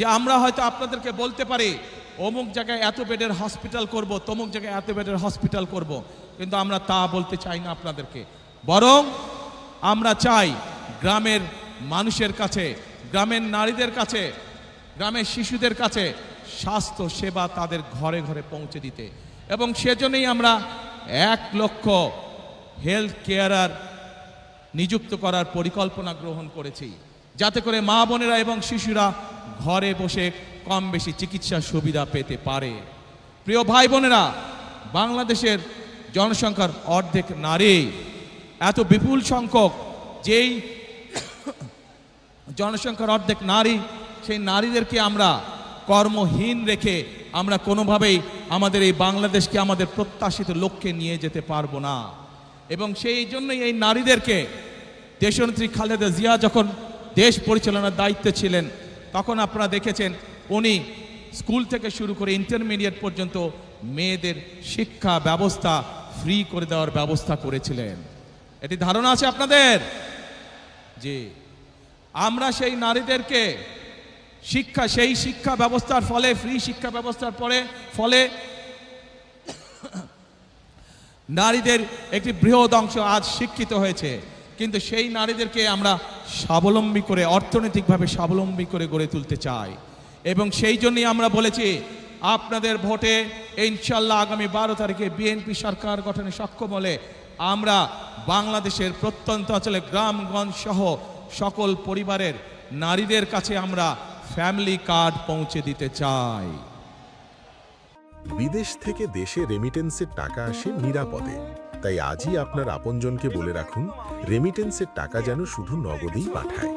যে আমরা হয়তো আপনাদেরকে বলতে পারি অমুক জায়গায় এত বেডের হসপিটাল করব, তমুক জায়গায় এত বেডের হসপিটাল করব, কিন্তু আমরা তা বলতে চাই না আপনাদেরকে। বরং আমরা চাই গ্রামের মানুষের কাছে, গ্রামের নারীদের কাছে, গ্রামের শিশুদের কাছে স্বাস্থ্য সেবা তাদের ঘরে ঘরে পৌঁছে দিতে। এবং সেজন্যই আমরা 1 লক্ষ হেলথ কেয়ারার নিযুক্ত করার পরিকল্পনা গ্রহণ করেছি, যাতে করে মা বোনেরা এবং শিশুরা ঘরে বসে কম বেশি চিকিৎসা সুবিধা পেতে পারে। প্রিয় ভাই বোনেরা, বাংলাদেশের জনসংখ্যার অর্ধেক নারী। এত বিপুল সংখ্যক যেই জনসংখ্যার অর্ধেক নারী, সেই নারীদেরকে আমরা কর্মহীন রেখে আমরা কোনোভাবেই আমাদের এই বাংলাদেশকে আমাদের প্রত্যাশিত লক্ষ্যে নিয়ে যেতে পারবো না। এবং সেই জন্যই এই নারীদেরকে দেশনেত্রী খালেদা জিয়া যখন দেশ পরিচালনার দায়িত্বে ছিলেন, তখন আপনারা দেখেছেন উনি স্কুল থেকে শুরু করে ইন্টারমিডিয়েট পর্যন্ত মেয়েদের শিক্ষা ব্যবস্থা ফ্রি করে দেওয়ার ব্যবস্থা করেছিলেন। এটি ধারণা আছে আপনাদের যে আমরা সেই নারীদেরকে সেই শিক্ষা ব্যবস্থার ফলে, ফ্রি শিক্ষা ব্যবস্থার ফলে নারীদের একটি বৃহৎ অংশ আজ শিক্ষিত হয়েছে। কিন্তু সেই নারীদেরকে আমরা স্বাবলম্বী করে, অর্থনৈতিকভাবে স্বাবলম্বী করে গড়ে তুলতে চাই। এবং সেই জন্যই আমরা বলেছি আপনাদের ভোটে ইনশাল্লাহ আগামী 12 তারিখে বিএনপি সরকার গঠনে সক্ষম হলে আমরা বাংলাদেশের প্রত্যন্ত অঞ্চলে গ্রামগঞ্জ সহ সকল পরিবারের নারীদের কাছে আমরা ফ্যামিলি কার্ড পৌঁছে দিতে চাই। বিদেশ থেকে দেশে রেমিটেন্সের টাকা আসে নিরাপদে। তাই আজই আপনার আপনজনকে বলে রাখুন, রেমিটেন্সের টাকা যেন শুধু নগদেই পাঠায়।